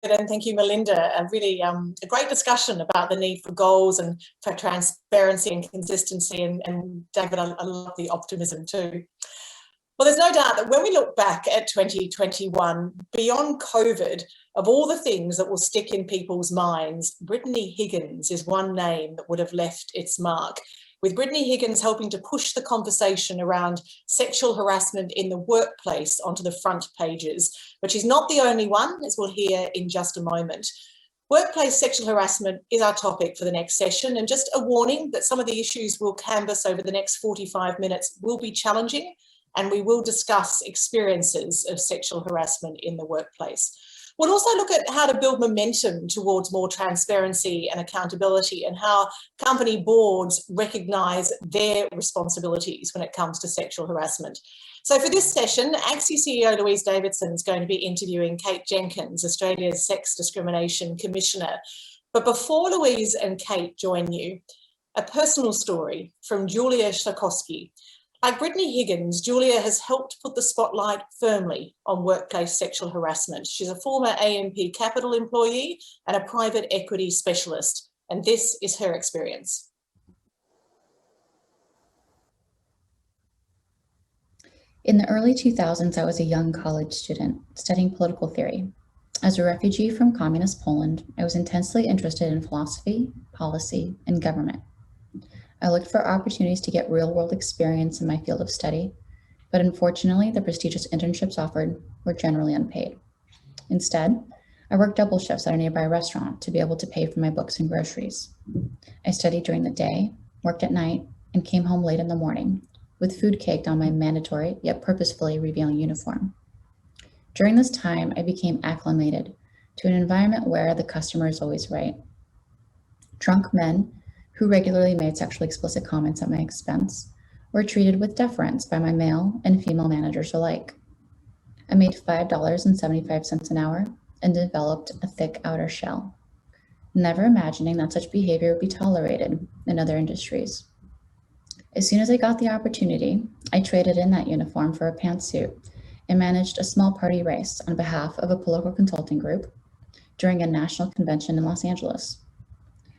And thank you, Melinda. A great discussion about the need for goals and for transparency and consistency. And David, I love the optimism too. Well, there's no doubt that when we look back at 2021, beyond COVID, of all the things that will stick in people's minds, Brittany Higgins is one name that would have left its mark, with Brittany Higgins helping to push the conversation around sexual harassment in the workplace onto the front pages. But she's not the only one, as we'll hear in just a moment. Workplace sexual harassment is our topic for the next session, and just a warning that some of the issues we'll canvass over the next 45 minutes will be challenging, and we will discuss experiences of sexual harassment in the workplace. We'll also look at how to build momentum towards more transparency and accountability, and how company boards recognise their responsibilities when it comes to sexual harassment. So for this session, AXI CEO Louise Davidson is going to be interviewing Kate Jenkins, Australia's Sex Discrimination Commissioner. But before Louise and Kate join you, a personal story from Julia Szakowski. Like Brittany Higgins, Julia has helped put the spotlight firmly on workplace sexual harassment. She's a former AMP Capital employee and a private equity specialist, and this is her experience. In the early 2000s, I was a young college student studying political theory. As a refugee from communist Poland, I was intensely interested in philosophy, policy, and government. I looked for opportunities to get real-world experience in my field of study, but unfortunately, the prestigious internships offered were generally unpaid. Instead, I worked double shifts at a nearby restaurant to be able to pay for my books and groceries. I studied during the day, worked at night, and came home late in the morning, with food caked on my mandatory yet purposefully revealing uniform. During this time, I became acclimated to an environment where the customer is always right. Drunk men who regularly made sexually explicit comments at my expense were treated with deference by my male and female managers alike. I made $5.75 an hour and developed a thick outer shell, never imagining that such behavior would be tolerated in other industries. As soon as I got the opportunity, I traded in that uniform for a pantsuit and managed a small party race on behalf of a political consulting group during a national convention in Los Angeles.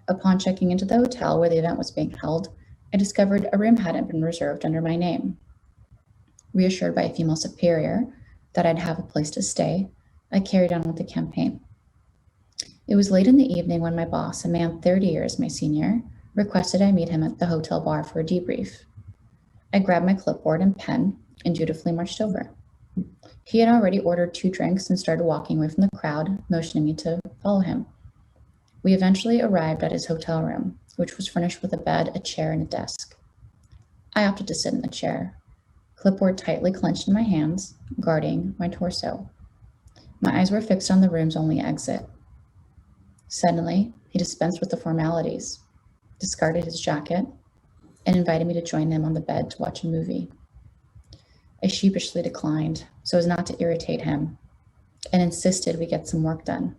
Upon checking into the hotel where the event was being held, I discovered a room hadn't been reserved under my name. Reassured by a female superior that I'd have a place to stay, I carried on with the campaign. It was late in the evening when my boss, a man 30 years my senior, requested I meet him at the hotel bar for a debrief. I grabbed my clipboard and pen and dutifully marched over. He had already ordered 2 drinks and started walking away from the crowd, motioning me to follow him. We eventually arrived at his hotel room, which was furnished with a bed, a chair, and a desk. I opted to sit in the chair, clipboard tightly clenched in my hands, guarding my torso. My eyes were fixed on the room's only exit. Suddenly, he dispensed with the formalities, discarded his jacket, and invited me to join him on the bed to watch a movie. I sheepishly declined, so as not to irritate him, and insisted we get some work done.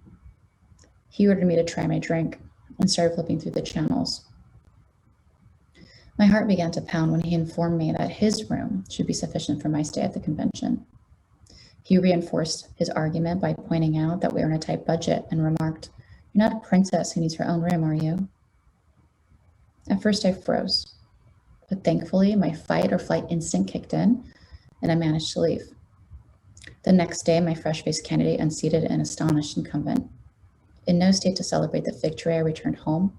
He ordered me to try my drink and started flipping through the channels. My heart began to pound when he informed me that his room should be sufficient for my stay at the convention. He reinforced his argument by pointing out that we were on a tight budget and remarked, "You're not a princess who needs her own room, are you?" At first I froze, but thankfully my fight or flight instinct kicked in and I managed to leave. The next day, my fresh-faced candidate unseated an astonished incumbent. In no state to celebrate the victory, I returned home,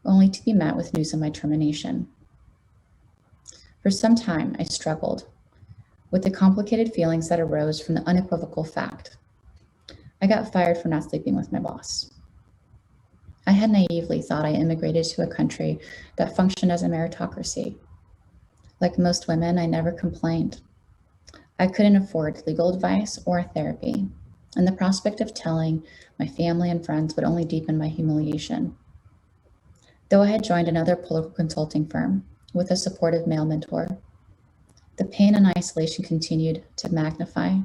only to be met with news of my termination. For some time, I struggled with the complicated feelings that arose from the unequivocal fact. I got fired for not sleeping with my boss. I had naively thought I immigrated to a country that functioned as a meritocracy. Like most women, I never complained. I couldn't afford legal advice or therapy, and the prospect of telling my family and friends would only deepen my humiliation. Though I had joined another political consulting firm with a supportive male mentor, the pain and isolation continued to magnify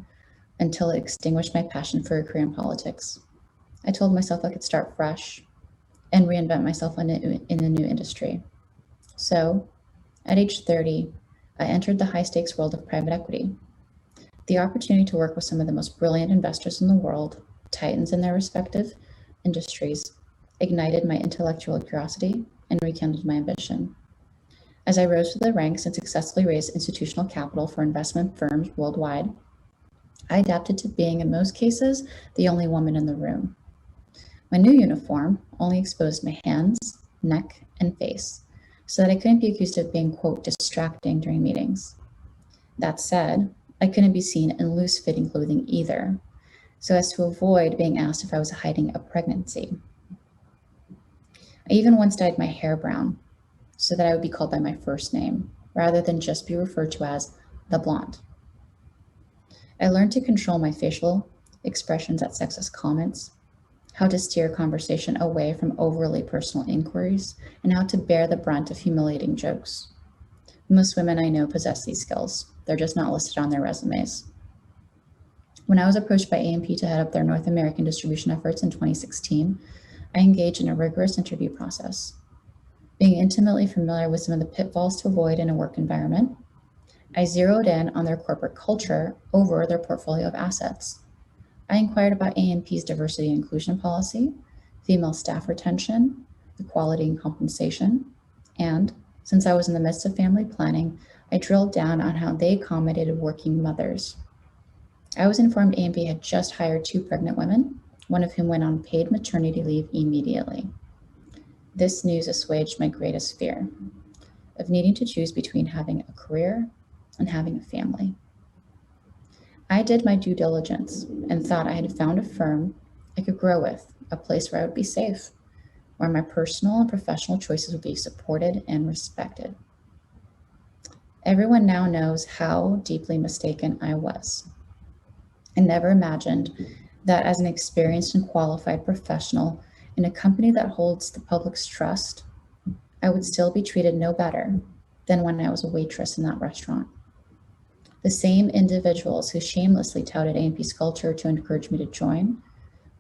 until it extinguished my passion for a career in politics. I told myself I could start fresh and reinvent myself in a new industry. So, at age 30, I entered the high-stakes world of private equity. The opportunity to work with some of the most brilliant investors in the world titans in their respective industries, ignited my intellectual curiosity and rekindled my ambition. As I rose through the ranks and successfully raised institutional capital for investment firms worldwide, I adapted to being, in most cases, the only woman in the room. My new uniform only exposed my hands, neck, and face, so that I couldn't be accused of being, quote, distracting during meetings. That said, I couldn't be seen in loose-fitting clothing either, so as to avoid being asked if I was hiding a pregnancy. I even once dyed my hair brown so that I would be called by my first name, rather than just be referred to as the blonde. I learned to control my facial expressions at sexist comments, how to steer conversation away from overly personal inquiries, and how to bear the brunt of humiliating jokes. Most women I know possess these skills. They're just not listed on their resumes. When I was approached by A&P to head up their North American distribution efforts in 2016, I engaged in a rigorous interview process. Being intimately familiar with some of the pitfalls to avoid in a work environment, I zeroed in on their corporate culture over their portfolio of assets. I inquired about A&P's diversity and inclusion policy, female staff retention, equality and compensation, and since I was in the midst of family planning, I drilled down on how they accommodated working mothers. I was informed A&P had just hired 2 pregnant women, one of whom went on paid maternity leave immediately. This news assuaged my greatest fear of needing to choose between having a career and having a family. I did my due diligence and thought I had found a firm I could grow with, a place where I would be safe, where my personal and professional choices would be supported and respected. Everyone now knows how deeply mistaken I was. I never imagined that as an experienced and qualified professional in a company that holds the public's trust, I would still be treated no better than when I was a waitress in that restaurant. The same individuals who shamelessly touted A&P's culture to encourage me to join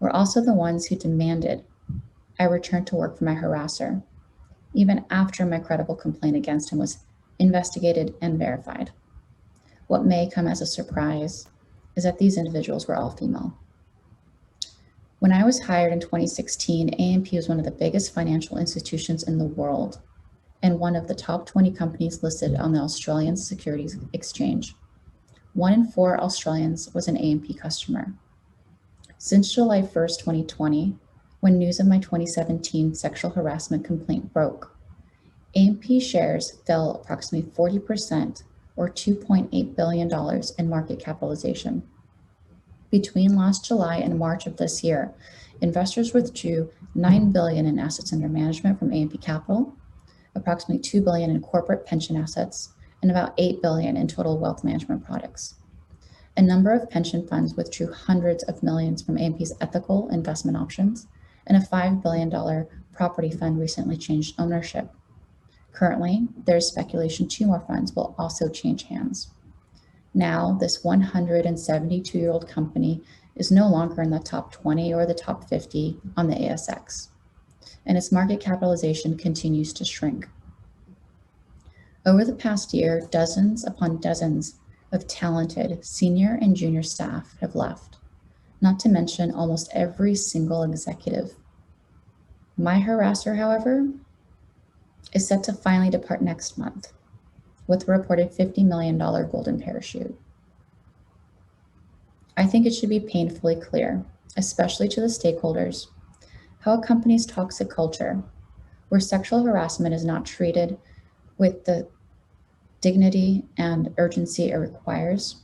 were also the ones who demanded I return to work for my harasser, even after my credible complaint against him was investigated and verified. What may come as a surprise is that these individuals were all female. When I was hired in 2016, A&P was one of the biggest financial institutions in the world and one of the top 20 companies listed on the Australian Securities Exchange. 1 in 4 Australians was an A&P customer. Since July 1st, 2020, when news of my 2017 sexual harassment complaint broke, A&P shares fell approximately 40%, or $2.8 billion in market capitalization. Between last July and March of this year, investors withdrew $9 billion in assets under management from A&P Capital, approximately $2 billion in corporate pension assets, and about $8 billion in total wealth management products. A number of pension funds withdrew hundreds of millions from A&P's ethical investment options, and a $5 billion property fund recently changed ownership. Currently, there's speculation 2 more funds will also change hands. Now, this 172-year-old company is no longer in the top 20 or the top 50 on the ASX, and its market capitalization continues to shrink. Over the past year, dozens upon dozens of talented senior and junior staff have left, not to mention almost every single executive. My harasser, however, is set to finally depart next month with a reported $50 million golden parachute. I think it should be painfully clear, especially to the stakeholders, how a company's toxic culture, where sexual harassment is not treated with the dignity and urgency it requires,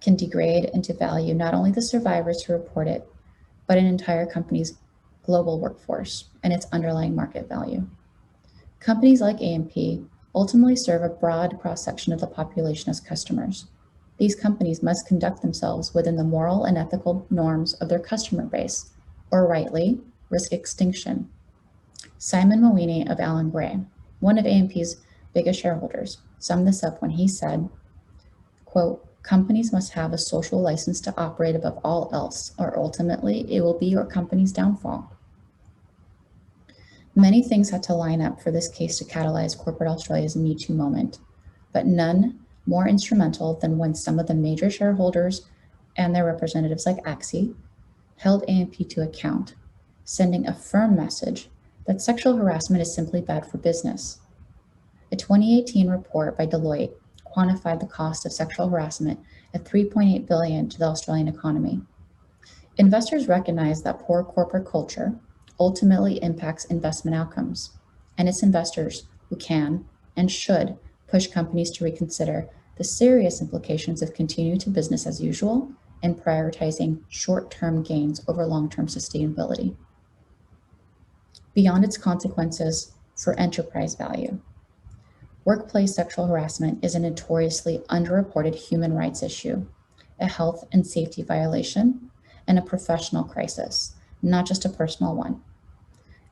can degrade and devalue not only the survivors who report it, but an entire company's global workforce and its underlying market value. Companies like A&P ultimately serve a broad cross-section of the population as customers. These companies must conduct themselves within the moral and ethical norms of their customer base, or rightly, risk extinction. Simon Mawini of Allen Gray, one of A&P's biggest shareholders, summed this up when he said, quote, "Companies must have a social license to operate above all else, or ultimately it will be your company's downfall." Many things had to line up for this case to catalyze corporate Australia's Me Too moment, but none more instrumental than when some of the major shareholders and their representatives like AXI held AMP to account, sending a firm message that sexual harassment is simply bad for business. A 2018 report by Deloitte quantified the cost of sexual harassment at $3.8 billion to the Australian economy. Investors recognize that poor corporate culture ultimately impacts investment outcomes, and it's investors who can and should push companies to reconsider the serious implications of continuing to business as usual and prioritizing short-term gains over long-term sustainability. Beyond its consequences for enterprise value, workplace sexual harassment is a notoriously underreported human rights issue, a health and safety violation, and a professional crisis, not just a personal one.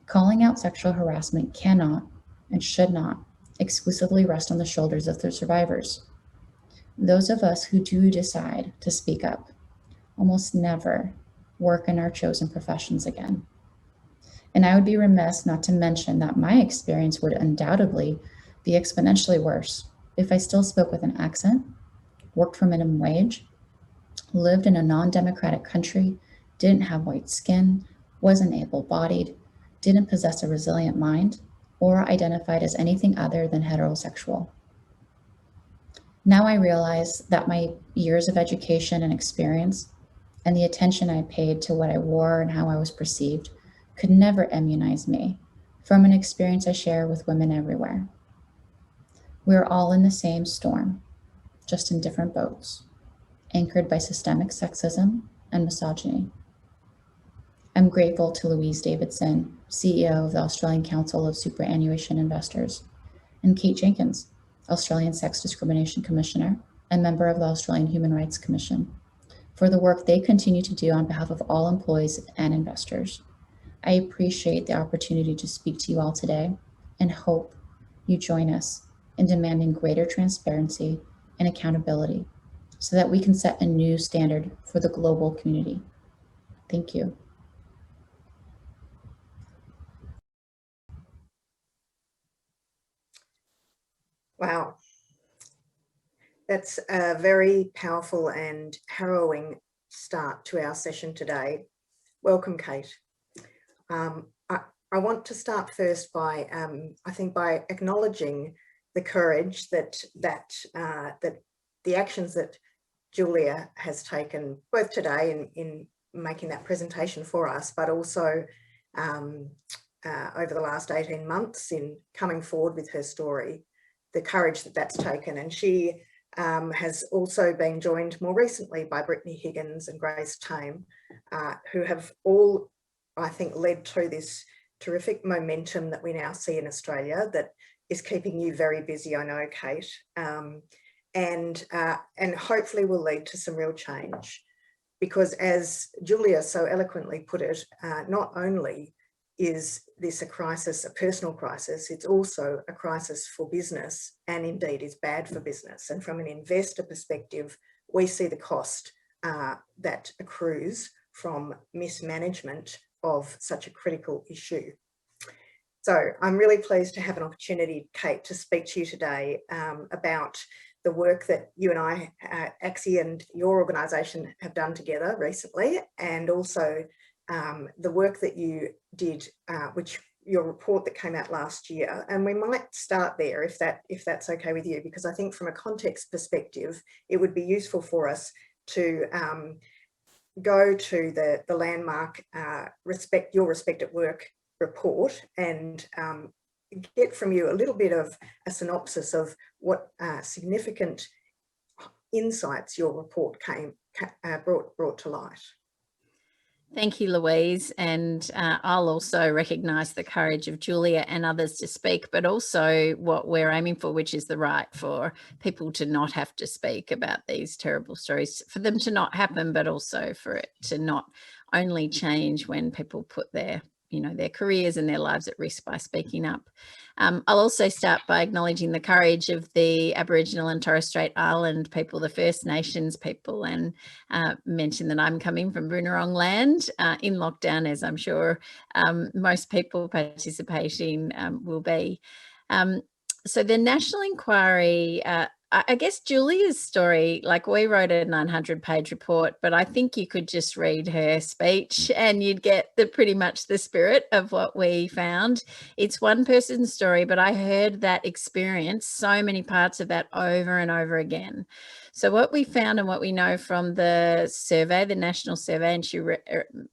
Calling out sexual harassment cannot and should not exclusively rest on the shoulders of the survivors. Those of us who do decide to speak up almost never work in our chosen professions again. And I would be remiss not to mention that my experience would undoubtedly be exponentially worse if I still spoke with an accent, worked for minimum wage, lived in a non-democratic country, didn't have white skin, wasn't able-bodied, didn't possess a resilient mind, or identified as anything other than heterosexual. Now I realize that my years of education and experience and the attention I paid to what I wore and how I was perceived could never immunize me from an experience I share with women everywhere. We're all in the same storm, just in different boats, anchored by systemic sexism and misogyny. I'm grateful to Louise Davidson, CEO of the Australian Council of Superannuation Investors, and Kate Jenkins, Australian Sex Discrimination Commissioner and member of the Australian Human Rights Commission, for the work they continue to do on behalf of all employees and investors. I appreciate the opportunity to speak to you all today and hope you join us in demanding greater transparency and accountability so that we can set a new standard for the global community. Thank you. Wow. That's a very powerful and harrowing start to our session today. Welcome, Kate. I want to start first by, I think, by acknowledging the courage that the actions that Julia has taken, both today in making that presentation for us, but also over the last 18 months in coming forward with her story, the courage that that's taken. And she has also been joined more recently by Brittany Higgins and Grace Tame, who have all, I think, led to this terrific momentum that we now see in Australia that is keeping you very busy, I know, Kate, and hopefully will lead to some real change. Because as Julia so eloquently put it, not only is this a crisis, a personal crisis, it's also a crisis for business, and indeed is bad for business. And from an investor perspective, we see the cost that accrues from mismanagement of such a critical issue. So I'm really pleased to have an opportunity, Kate, to speak to you today about the work that you and I, AXI and your organisation have done together recently, and also the work that you did, which your report that came out last year. And we might start there if that's okay with you, because I think from a context perspective, it would be useful for us to go to the landmark Your Respect at Work report and get from you a little bit of a synopsis of what significant insights your report brought to light. Thank you, Louise. And I'll also recognise the courage of Julia and others to speak, but also what we're aiming for, which is the right for people to not have to speak about these terrible stories, for them to not happen, but also for it to not only change when people put their careers and their lives at risk by speaking up. I'll also start by acknowledging the courage of the Aboriginal and Torres Strait Island people, the First Nations people, and mention that I'm coming from Boonwurrung land in lockdown, as I'm sure most people participating will be. So the national inquiry, I guess Julia's story, like we wrote a 900-page report, but I think you could just read her speech and you'd get pretty much the spirit of what we found. It's one person's story, but I heard that experience, so many parts of that over and over again. So what we found and what we know from the survey, the national survey, and she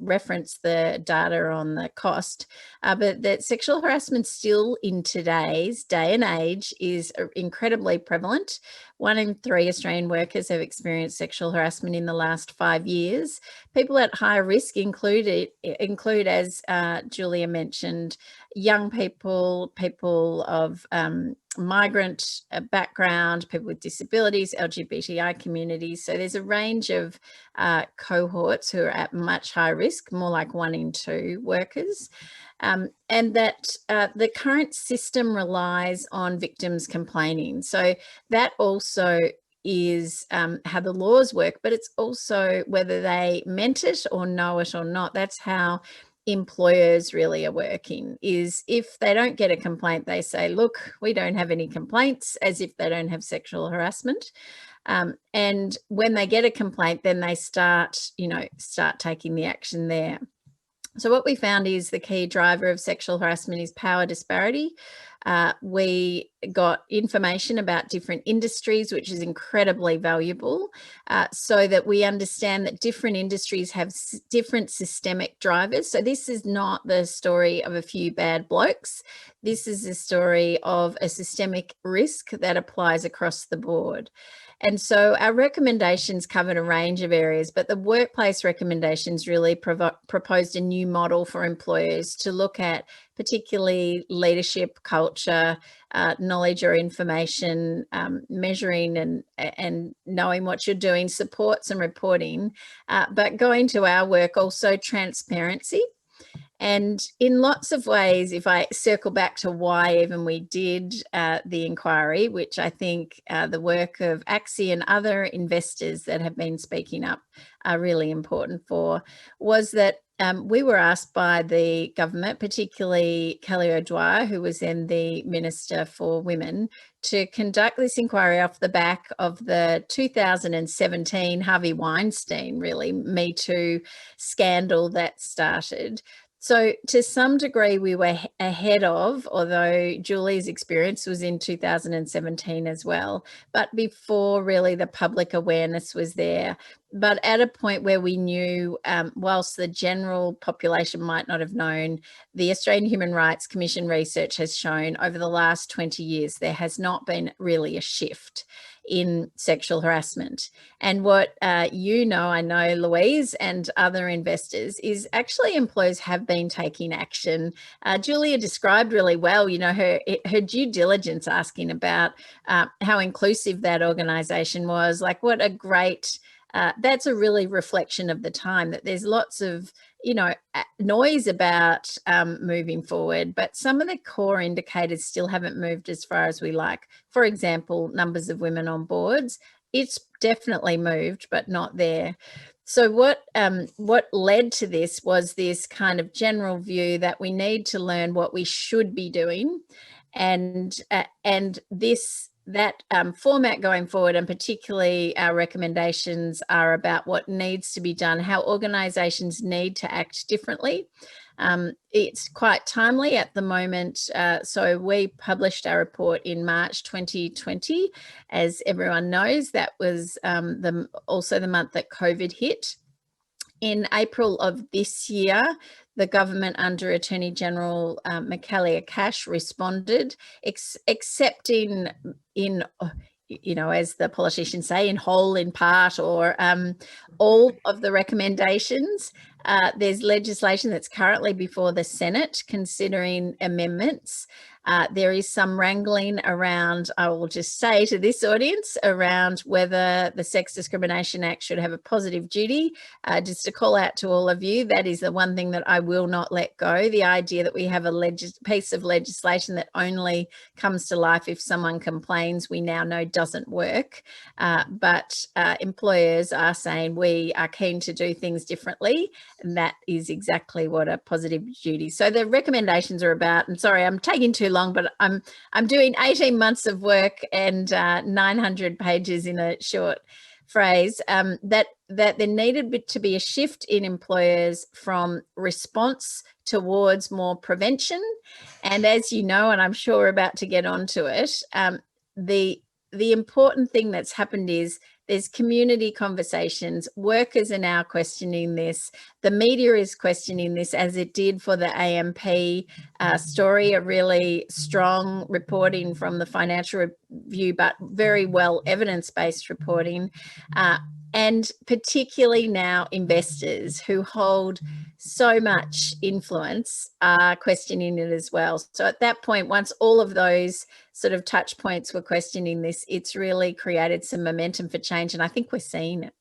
referenced the data on the cost, but that sexual harassment still in today's day and age is incredibly prevalent. 1 in 3 Australian workers have experienced sexual harassment in the last 5 years. People at high risk include, as Julia mentioned, young people, people of migrant background, people with disabilities, LGBTI communities. So there's a range of cohorts who are at much higher risk, more like 1 in 2 workers. And that the current system relies on victims complaining. So that also is how the laws work, but it's also whether they meant it or know it or not. That's how employers really are working, is if they don't get a complaint, they say, look, we don't have any complaints, as if they don't have sexual harassment. And when they get a complaint, then they start taking the action there. So what we found is the key driver of sexual harassment is power disparity. We got information about different industries, which is incredibly valuable, so that we understand that different industries have different systemic drivers. So this is not the story of a few bad blokes. This is a story of a systemic risk that applies across the board. And so our recommendations covered a range of areas, but the workplace recommendations really proposed a new model for employers to look at particularly leadership, culture, knowledge or information, measuring and knowing what you're doing, supports and reporting, but going to our work also transparency. And in lots of ways, if I circle back to why even we did the inquiry, which I think the work of AXI and other investors that have been speaking up are really important for, was that we were asked by the government, particularly Kelly O'Dwyer, who was then the Minister for Women, to conduct this inquiry off the back of the 2017 Harvey Weinstein, really, Me Too scandal that started. So to some degree, we were ahead of, although Julie's experience was in 2017 as well, but before really the public awareness was there. But at a point where we knew, whilst the general population might not have known, the Australian Human Rights Commission research has shown over the last 20 years, there has not been really a shift in sexual harassment. And what I know, Louise and other investors, is actually employers have been taking action. Julia described really well, her due diligence, asking about how inclusive that organisation was. Like, what a great, that's a really reflection of the time, that there's lots of noise about moving forward, but some of the core indicators still haven't moved as far as we like. For example, numbers of women on boards, it's definitely moved, but not there. So what led to this was this kind of general view that we need to learn what we should be doing, and that format going forward, and particularly our recommendations, are about what needs to be done, how organisations need to act differently. It's quite timely at the moment. So we published our report in March 2020. As everyone knows, that was also the month that COVID hit. In April of this year, the government under Attorney General Michaelia Cash responded, accepting in, as the politicians say, in whole, in part, or all of the recommendations. There's legislation that's currently before the Senate considering amendments. There is some wrangling around, I will just say to this audience, around whether the Sex Discrimination Act should have a positive duty. Just to call out to all of you, that is the one thing that I will not let go. The idea that we have a piece of legislation that only comes to life if someone complains, we now know doesn't work. But employers are saying we are keen to do things differently. And that is exactly what a positive duty. So the recommendations are about, and sorry, I'm taking too long, but I'm doing 18 months of work and 900 pages in a short phrase, that there needed to be a shift in employers from response towards more prevention. And as you know, and I'm sure we're about to get onto it, the important thing that's happened is there's community conversations. Workers are now questioning this. The media is questioning this, as it did for the AMP story, a really strong reporting from the Financial Review, but very well evidence-based reporting. And particularly now investors who hold so much influence are questioning it as well. So at that point, once all of those sort of touch points were questioning this, it's really created some momentum for change, and I think we're seeing it.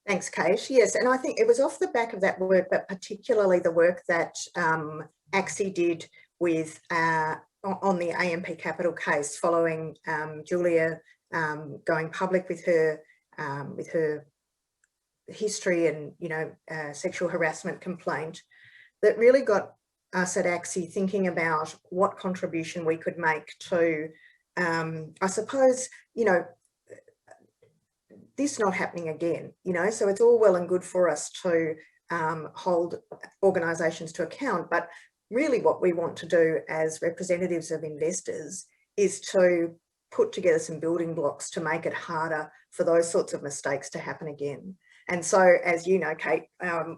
Thanks, Kate. Yes, and I think it was off the back of that work, but particularly the work that AXI did with on the AMP Capital case following Julia going public with her history and, you know, sexual harassment complaint, that really got us at AXI thinking about what contribution we could make to, I suppose, you know, this not happening again, you know. So it's all well and good for us to hold organisations to account, but really what we want to do as representatives of investors is to put together some building blocks to make it harder for those sorts of mistakes to happen again. And so, as you know, Kate,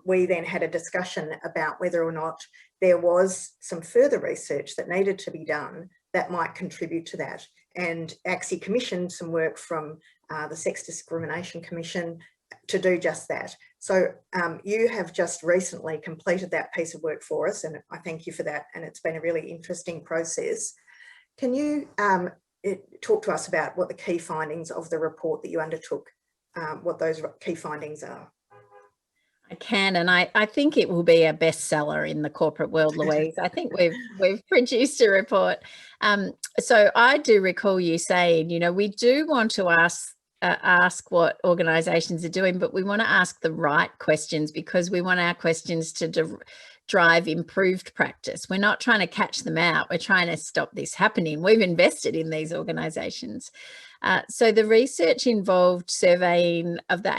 we then had a discussion about whether or not there was some further research that needed to be done that might contribute to that. And AXI commissioned some work from the Sex Discrimination Commission to do just that. So you have just recently completed that piece of work for us, and I thank you for that. And it's been a really interesting process. Can you talk to us about what the key findings of the report that you undertook, what those key findings are? I can, and I think it will be a bestseller in the corporate world, Louise. I think we've produced a report. So I do recall you saying, you know, we do want to ask what organisations are doing, but we want to ask the right questions, because we want our questions to drive improved practice. We're not trying to catch them out. We're trying to stop this happening. We've invested in these organisations. So the research involved surveying of the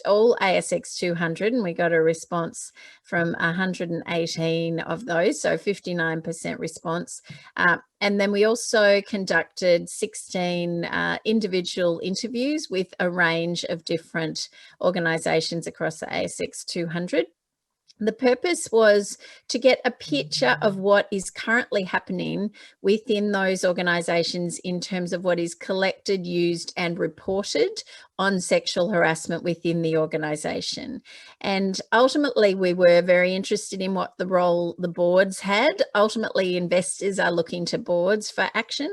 all ASX 200, and we got a response from 118 of those, so 59% response. And then we also conducted 16 individual interviews with a range of different organisations across the ASX 200. The purpose was to get a picture of what is currently happening within those organisations in terms of what is collected, used and reported on sexual harassment within the organisation. And ultimately, we were very interested in what the role the boards had. Ultimately, investors are looking to boards for action.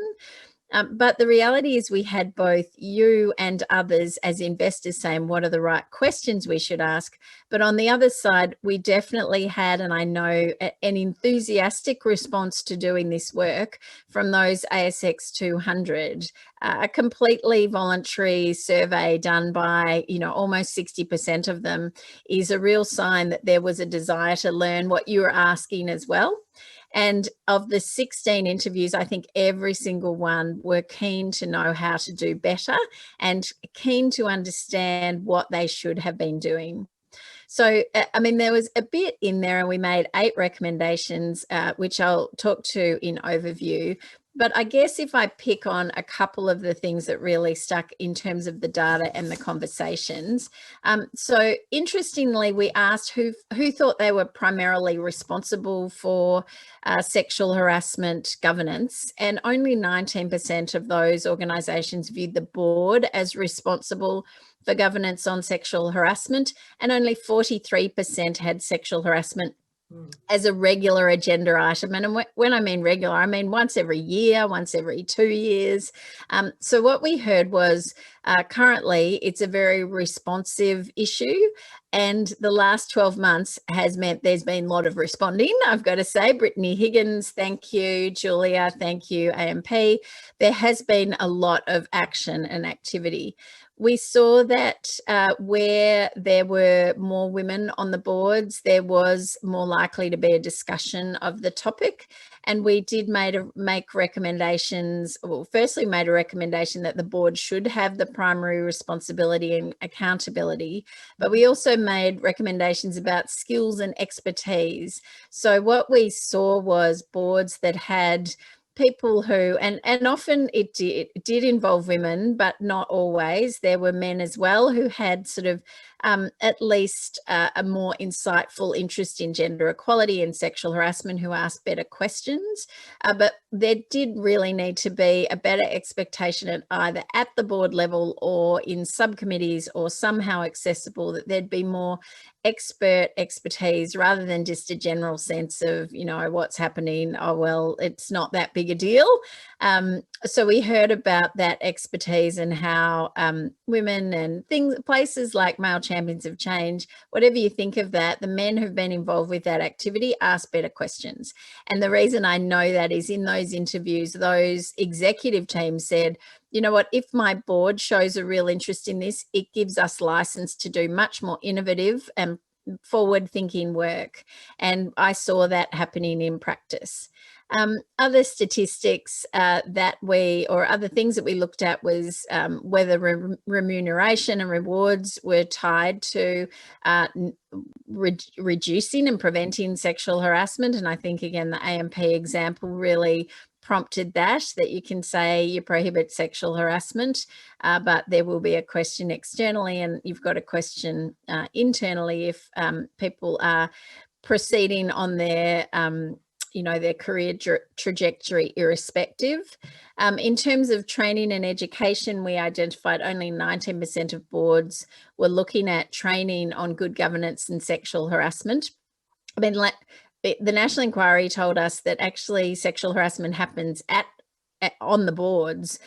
But the reality is we had both you and others as investors saying what are the right questions we should ask. But on the other side, we definitely had, and I know, an enthusiastic response to doing this work from those ASX 200. A completely voluntary survey done by, you know, almost 60% of them is a real sign that there was a desire to learn what you were asking as well. And of the 16 interviews, I think every single one were keen to know how to do better and keen to understand what they should have been doing. So, I mean, there was a bit in there, and we made 8 recommendations, which I'll talk to in overview. But I guess if I pick on a couple of the things that really stuck in terms of the data and the conversations. So interestingly, we asked who thought they were primarily responsible for sexual harassment governance, and only 19% of those organisations viewed the board as responsible for governance on sexual harassment, and only 43% had sexual harassment as a regular agenda item. And when I mean regular, I mean once every year, once every 2 years. So what we heard was currently it's a very responsive issue, and the last 12 months has meant there's been a lot of responding. I've got to say, Brittany Higgins, thank you. Julia, thank you. AMP. There has been a lot of action and activity. We saw that where there were more women on the boards, there was more likely to be a discussion of the topic. And we did make recommendations, well, firstly made a recommendation that the board should have the primary responsibility and accountability, but we also made recommendations about skills and expertise. So what we saw was boards that had people who, and often it did involve women, but not always. There were men as well who had sort of at least a more insightful interest in gender equality and sexual harassment, who asked better questions. But there did really need to be a better expectation at either at the board level or in subcommittees, or somehow accessible, that there'd be more expertise rather than just a general sense of, you know, what's happening. Oh, well, it's not that big a deal. So we heard about that expertise and how women and places like Male Champions of Change, whatever you think of that, the men who've been involved with that activity ask better questions. And the reason I know that is in those interviews, those executive teams said, you know what, if my board shows a real interest in this, it gives us license to do much more innovative and forward-thinking work. And I saw that happening in practice. Other statistics other things that we looked at was whether remuneration and rewards were tied to reducing and preventing sexual harassment. And I think, again, the AMP example really prompted that you can say you prohibit sexual harassment, but there will be a question externally, and you've got a question internally if people are proceeding on their their career trajectory irrespective. In terms of training and education, we identified only 19% of boards were looking at training on good governance and sexual harassment. I mean, the National Inquiry told us that actually sexual harassment happens on the boards,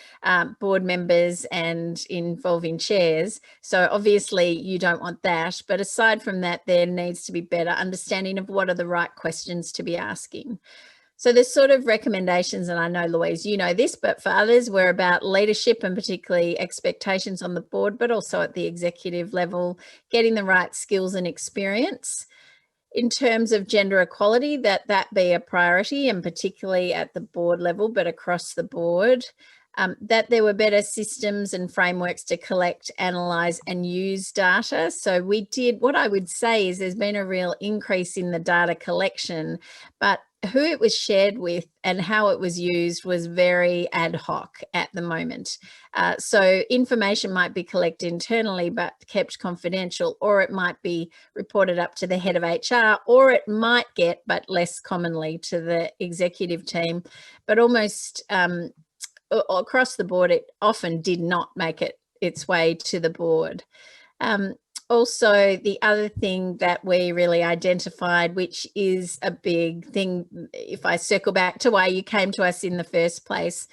board members and involving chairs. So obviously you don't want that. But aside from that, there needs to be better understanding of what are the right questions to be asking. So the sort of recommendations, and I know, Louise, you know this, but for others, were about leadership and particularly expectations on the board, but also at the executive level, getting the right skills and experience. In terms of gender equality, that be a priority, and particularly at the board level, but across the board. That there were better systems and frameworks to collect, analyse and use data. So what I would say is there's been a real increase in the data collection, but who it was shared with and how it was used was very ad hoc at the moment. So information might be collected internally but kept confidential, or it might be reported up to the head of HR, or it might get, but less commonly, to the executive team. But almost across the board, it often did not make its way to the board. Also, the other thing that we really identified, which is a big thing, if I circle back to why you came to us in the first place,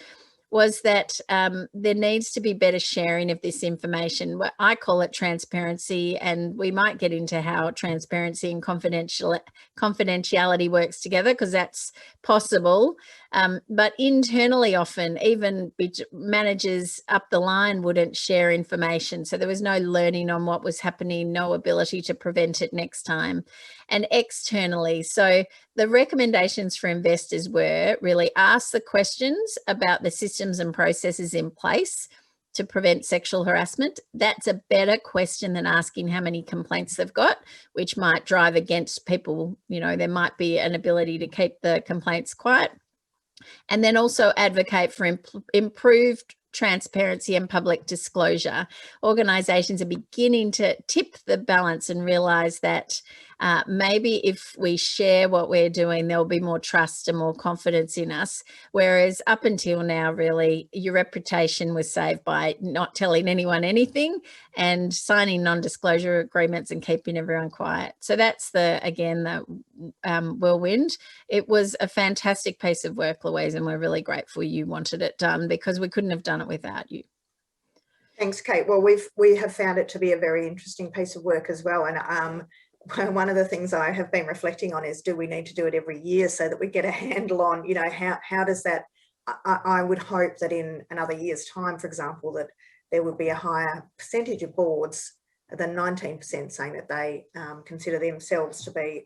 was that there needs to be better sharing of this information. I call it transparency, and we might get into how transparency and confidentiality works together, because that's possible. But internally, often even managers up the line wouldn't share information. So there was no learning on what was happening, no ability to prevent it next time. And externally, so the recommendations for investors were really ask the questions about the systems and processes in place to prevent sexual harassment. That's a better question than asking how many complaints they've got, which might drive against people. You know, there might be an ability to keep the complaints quiet. And then also advocate for improved transparency and public disclosure. Organisations are beginning to tip the balance and realise that maybe if we share what we're doing, there'll be more trust and more confidence in us. Whereas up until now, really, your reputation was saved by not telling anyone anything and signing non-disclosure agreements and keeping everyone quiet. So that's the whirlwind. It was a fantastic piece of work, Louise, and we're really grateful you wanted it done, because we couldn't have done it without you. Thanks, Kate. Well, we have found it to be a very interesting piece of work as well. And one of the things I have been reflecting on is, do we need to do it every year so that we get a handle on, you know, how does that, I would hope that in another year's time, for example, that there would be a higher percentage of boards than 19% saying that they consider themselves to be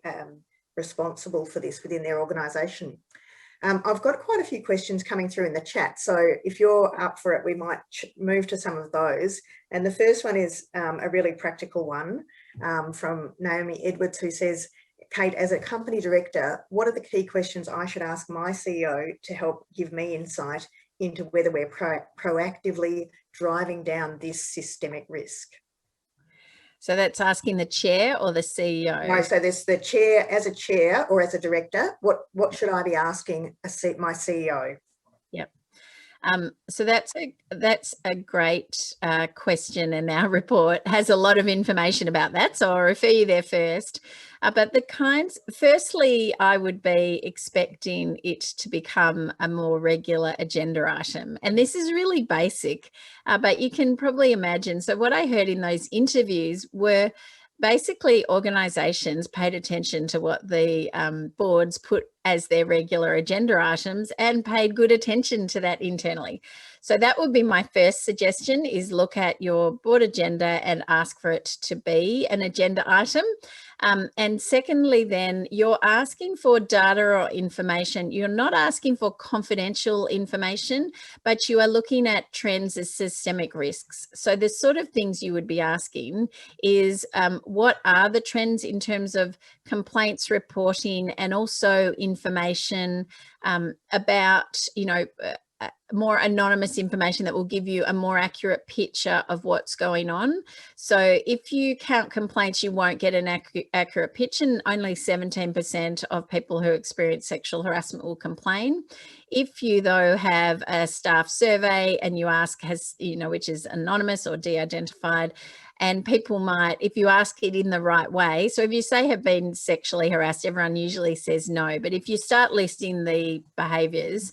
responsible for this within their organisation. I've got quite a few questions coming through in the chat, so if you're up for it, we might move to some of those. And the first one is a really practical one from Naomi Edwards, who says, Kate, as a company director, what are the key questions I should ask my CEO to help give me insight into whether we're proactively driving down this systemic risk? So that's asking the chair or the CEO? No, so there's the chair, as a chair or as a director, what should I be asking my CEO? Yep. So that's a great question, and our report has a lot of information about that, so I'll refer you there first. But firstly, I would be expecting it to become a more regular agenda item. And this is really basic, but you can probably imagine. So what I heard in those interviews were basically organisations paid attention to what the boards put as their regular agenda items and paid good attention to that internally. So that would be my first suggestion, is look at your board agenda and ask for it to be an agenda item. And secondly, then you're asking for data or information. You're not asking for confidential information, but you are looking at trends as systemic risks. So the sort of things you would be asking is what are the trends in terms of complaints reporting, and also information about, more anonymous information that will give you a more accurate picture of what's going on. So if you count complaints, you won't get an accurate picture, and only 17% of people who experience sexual harassment will complain. If you, though, have a staff survey and you ask, which is anonymous or de-identified, and people might, if you ask it in the right way, so if you say have been sexually harassed, everyone usually says no. But if you start listing the behaviours,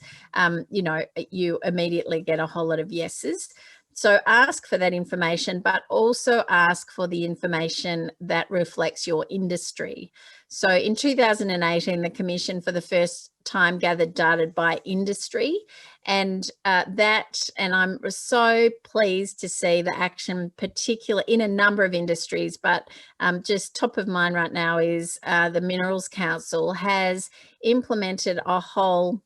you immediately get a whole lot of yeses. So ask for that information, but also ask for the information that reflects your industry. So in 2018, the Commission for the first time gathered data by industry, and I'm so pleased to see the action, particular in a number of industries, but just top of mind right now is the Minerals Council has implemented a whole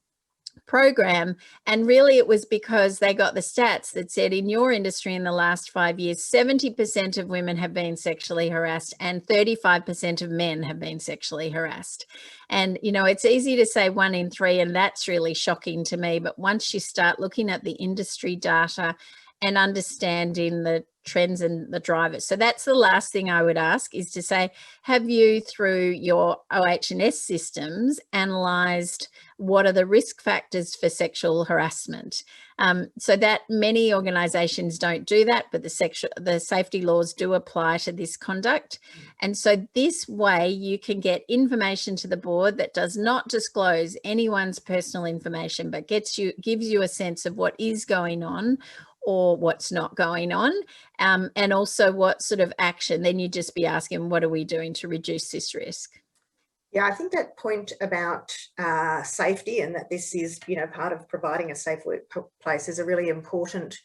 program, and really it was because they got the stats that said in your industry in the last 5 years 70% of women have been sexually harassed and 35% of men have been sexually harassed. And it's easy to say 1 in 3, and that's really shocking to me, but once you start looking at the industry data and understanding the trends and the drivers. So that's the last thing I would ask, is to say, have you, through your OH&S systems, analysed what are the risk factors for sexual harassment? So that many organisations don't do that, but the safety laws do apply to this conduct. And so this way you can get information to the board that does not disclose anyone's personal information, but gives you a sense of what is going on or what's not going on, and also what sort of action. Then you just be asking, what are we doing to reduce this risk? Yeah, I think that point about safety, and that this is, part of providing a safe workplace, is a really important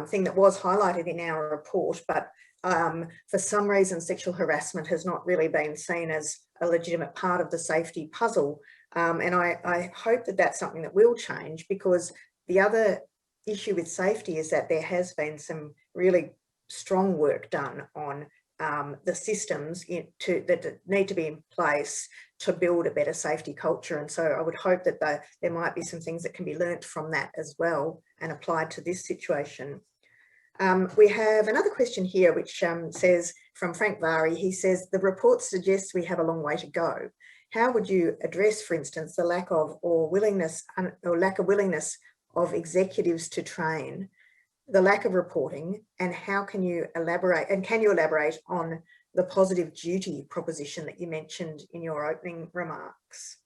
thing that was highlighted in our report. But for some reason, sexual harassment has not really been seen as a legitimate part of the safety puzzle. And I hope that that's something that will change, because the other issue with safety is that there has been some really strong work done on the systems that need to be in place to build a better safety culture. And so I would hope that there might be some things that can be learnt from that as well and applied to this situation. We have another question here, which says, from Frank Vary, he says, the report suggests we have a long way to go. How would you address, for instance, the lack of willingness of executives to train, the lack of reporting, and how can you elaborate, on the positive duty proposition that you mentioned in your opening remarks?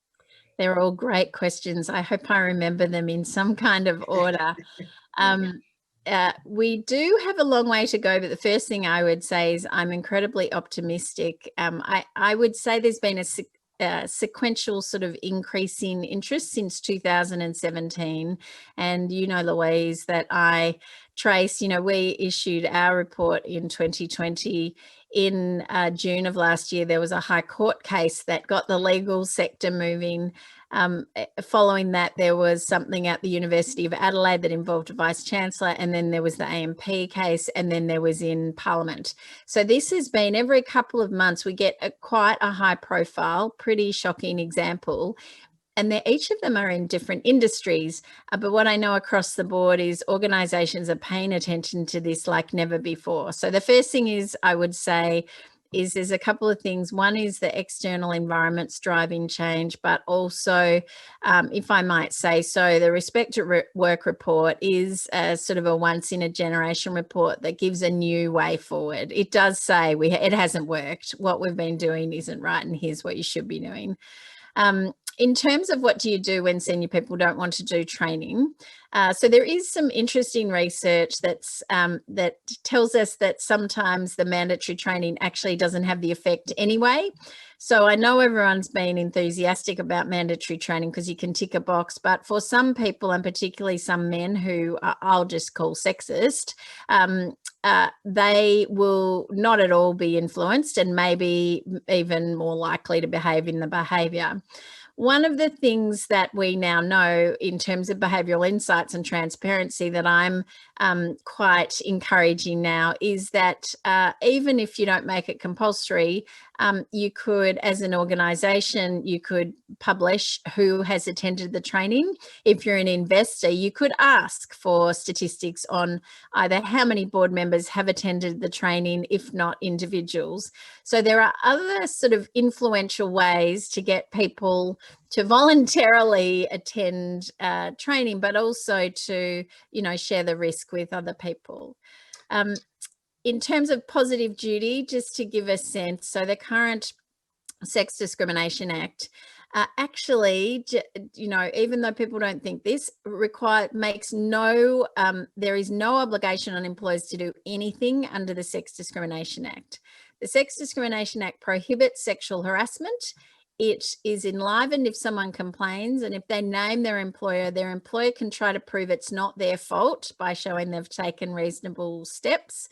They're all great questions. I hope I remember them in some kind of order. We do have a long way to go, but the first thing I would say is I'm incredibly optimistic. I would say there's been sequential sort of increase in interest since 2017. And you know, Louise, that I trace, you know, we issued our report in 2020. In June of last year, there was a High Court case that got the legal sector moving. Following that, there was something at the University of Adelaide that involved a Vice-Chancellor, and then there was the AMP case, and then there was in Parliament. So this has been every couple of months, we get quite a high profile, pretty shocking example. And each of them are in different industries. But what I know across the board is organisations are paying attention to this like never before. So the first thing is, I would say, is there's a couple of things. One is the external environment's driving change, but also, if I might say so, the Respect at Work report is a sort of a once in a generation report that gives a new way forward. It does say it hasn't worked. What we've been doing isn't right, and here's what you should be doing. In terms of what do you do when senior people don't want to do training, so there is some interesting research that tells us that sometimes the mandatory training actually doesn't have the effect anyway. So I know everyone's been enthusiastic about mandatory training because you can tick a box, but for some people, and particularly some men who I'll just call sexist, they will not at all be influenced and maybe even more likely to behave in the behaviour. One of the things that we now know in terms of behavioural insights and transparency that I'm quite encouraging now is that even if you don't make it compulsory, you could, as an organisation, you could publish who has attended the training. If you're an investor, you could ask for statistics on either how many board members have attended the training, if not individuals. So there are other sort of influential ways to get people to voluntarily attend training, but also to, you know, share the risk with other people. In terms of positive duty, just to give a sense, so the current Sex Discrimination Act actually, you know, even though people don't think this, makes no, there is no obligation on employers to do anything under the Sex Discrimination Act. The Sex Discrimination Act prohibits sexual harassment. It is enlivened if someone complains, and if they name their employer can try to prove it's not their fault by showing they've taken reasonable steps,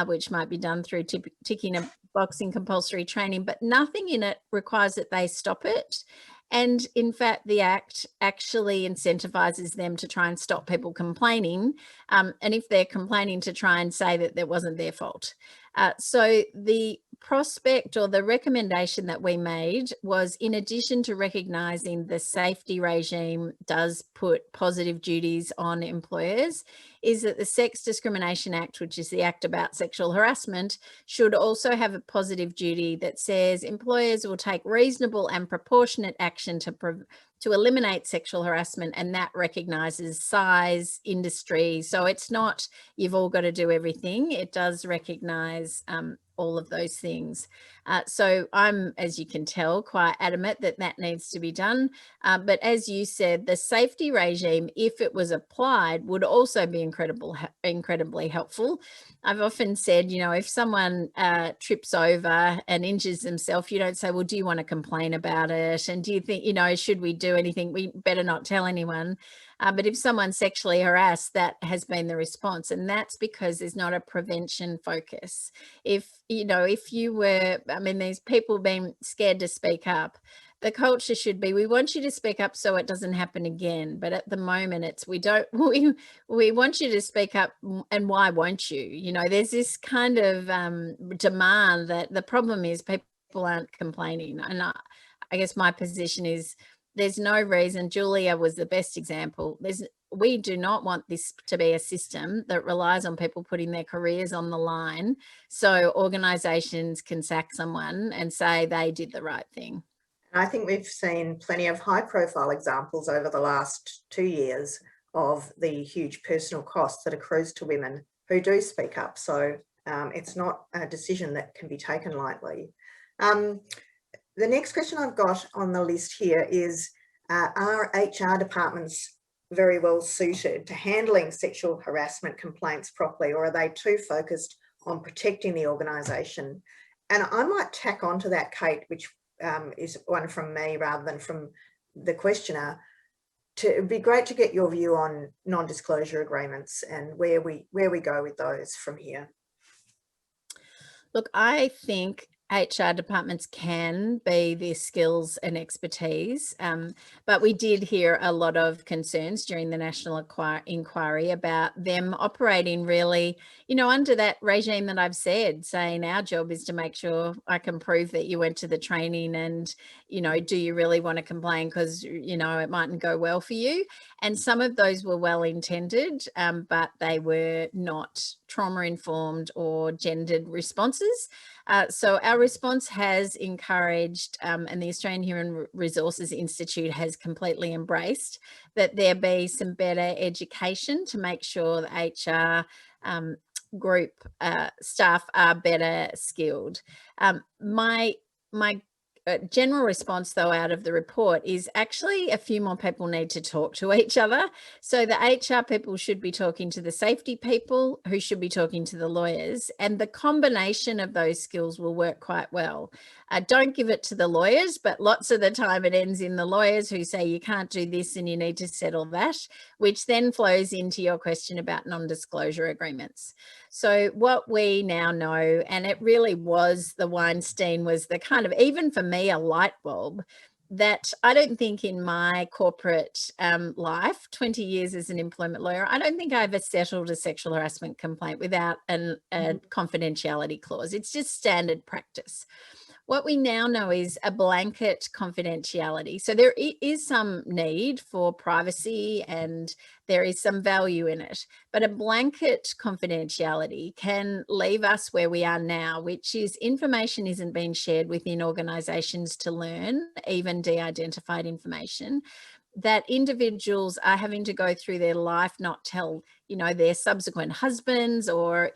which might be done through ticking a box in compulsory training, but nothing in it requires that they stop it. And in fact, the Act actually incentivises them to try and stop people complaining. And if they're complaining, to try and say that it wasn't their fault. So the prospect or the recommendation that we made was, in addition to recognising the safety regime does put positive duties on employers, is that the Sex Discrimination Act, which is the act about sexual harassment, should also have a positive duty that says employers will take reasonable and proportionate action to eliminate sexual harassment, and that recognises size, industry. So it's not you've all got to do everything. It does recognise all of those things. So I'm, as you can tell, quite adamant that that needs to be done. But as you said, the safety regime, if it was applied, would also be incredibly helpful. I've often said, you know, if someone trips over and injures themselves, you don't say, well, do you want to complain about it? And do you think, you know, should we do anything? We better not tell anyone. But if someone's sexually harassed, that has been the response. And that's because there's not a prevention focus. If, you know, if you were, I mean, these people being scared to speak up, the culture should be, we want you to speak up so it doesn't happen again. But at the moment it's, we want you to speak up, and why won't you? You know, there's this kind of demand that the problem is people aren't complaining. And I guess my position is, there's no reason. Julia was the best example. We do not want this to be a system that relies on people putting their careers on the line so organisations can sack someone and say they did the right thing. I think we've seen plenty of high profile examples over the last 2 years of the huge personal costs that accrues to women who do speak up. So it's not a decision that can be taken lightly. The next question I've got on the list here is, are HR departments very well suited to handling sexual harassment complaints properly, or are they too focused on protecting the organisation? And I might tack onto that, Kate, which is one from me rather than from the questioner. It'd be great to get your view on non-disclosure agreements and where we go with those from here. Look, I think HR departments can be their skills and expertise, but we did hear a lot of concerns during the national inquiry about them operating really, under that regime that I've said, saying our job is to make sure I can prove that you went to the training and, do you really want to complain because, it mightn't go well for you? And some of those were well intended, but they were not trauma informed or gendered responses. So our response has encouraged, and the Australian Human Resources Institute has completely embraced, that there be some better education to make sure that HR group staff are better skilled. My general response, though, out of the report is actually a few more people need to talk to each other. So the HR people should be talking to the safety people, who should be talking to the lawyers, and the combination of those skills will work quite well. Don't give it to the lawyers, but lots of the time it ends in the lawyers who say you can't do this and you need to settle that, which then flows into your question about non-disclosure agreements. So what we now know, and it really was the Weinstein was the kind of, even for me, a light bulb, that I don't think in my corporate life, 20 years as an employment lawyer, I don't think I ever settled a sexual harassment complaint without a confidentiality clause. It's just standard practice. What we now know is a blanket confidentiality. So there is some need for privacy and there is some value in it, but a blanket confidentiality can leave us where we are now, which is information isn't being shared within organisations to learn, even de-identified information, that individuals are having to go through their life, not tell, their subsequent husbands or,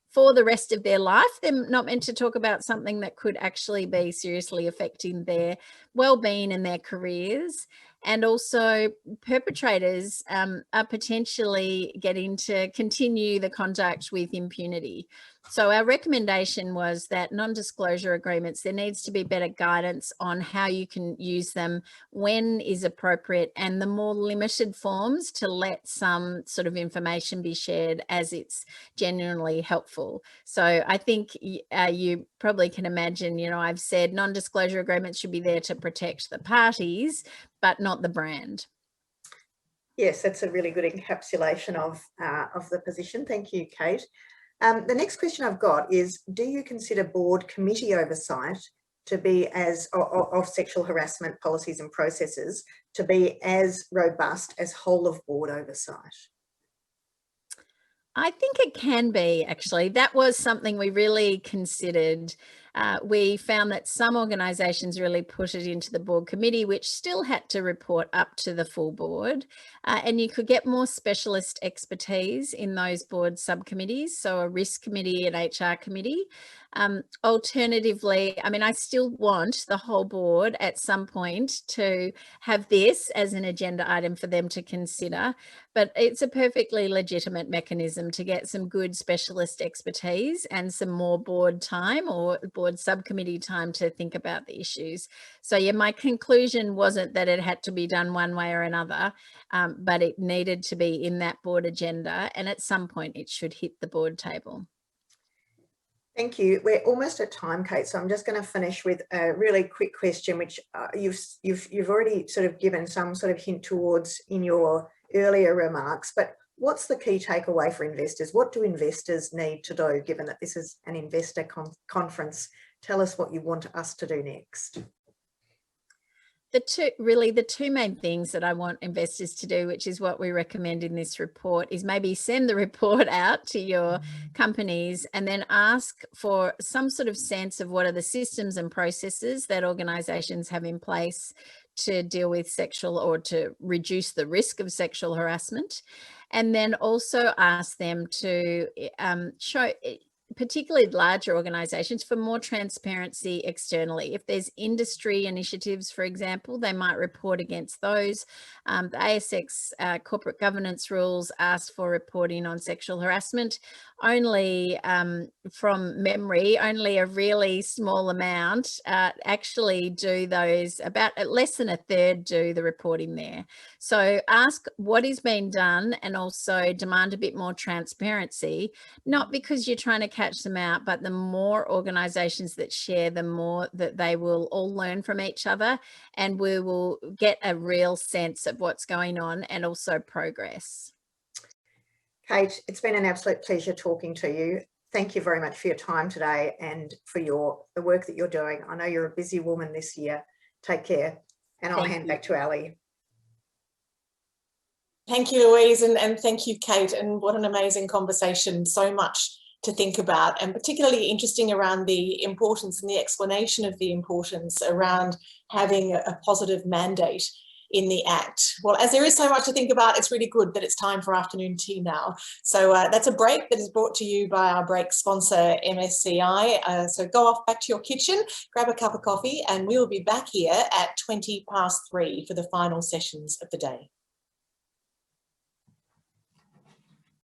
for the rest of their life. They're not meant to talk about something that could actually be seriously affecting their well-being and their careers. And also perpetrators are potentially getting to continue the conduct with impunity. So our recommendation was that non-disclosure agreements, there needs to be better guidance on how you can use them, when is appropriate, and the more limited forms to let some sort of information be shared as it's genuinely helpful. So I think you probably can imagine, I've said non-disclosure agreements should be there to protect the parties, but not the brand. Yes, that's a really good encapsulation of the position. Thank you, Kate. The next question I've got is, do you consider board committee oversight to be of sexual harassment policies and processes to be as robust as whole of board oversight? I think it can be, actually. That was something we really considered. We found that some organisations really put it into the board committee, which still had to report up to the full board. And you could get more specialist expertise in those board subcommittees, so a risk committee and HR committee. Alternatively, I still want the whole board at some point to have this as an agenda item for them to consider, but it's a perfectly legitimate mechanism to get some good specialist expertise and some more board time or board subcommittee time to think about the issues. So yeah, my conclusion wasn't that it had to be done one way or another, but it needed to be in that board agenda, and at some point it should hit the board table. Thank you. We're almost at time, Kate, so I'm just going to finish with a really quick question, which you've already sort of given some sort of hint towards in your earlier remarks, but what's the key takeaway for investors? What do investors need to do, given that this is an investor conference? Tell us what you want us to do next. The two main things that I want investors to do, which is what we recommend in this report, is maybe send the report out to your companies and then ask for some sort of sense of what are the systems and processes that organisations have in place to deal with sexual or to reduce the risk of sexual harassment. And then also ask them to particularly larger organisations, for more transparency externally. If there's industry initiatives, for example, they might report against those. The ASX corporate governance rules ask for reporting on sexual harassment. Only, from memory, only a really small amount actually do those. About less than a third do the reporting there. So ask what is being done, and also demand a bit more transparency, not because you're trying to catch them out, but the more organisations that share, the more that they will all learn from each other, and we will get a real sense of what's going on and also progress. Kate, it's been an absolute pleasure talking to you. Thank you very much for your time today and for the work that you're doing. I know you're a busy woman this year. Take care. And I'll hand back to Ali. Thank you, Louise, and thank you, Kate. And what an amazing conversation. So much to think about, and particularly interesting around the importance and the explanation of the importance around having a positive mandate in the Act. Well, as there is so much to think about, it's really good that it's time for afternoon tea now. So that's a break that is brought to you by our break sponsor, MSCI. So go off back to your kitchen, grab a cup of coffee, and we will be back here at 3:20 for the final sessions of the day.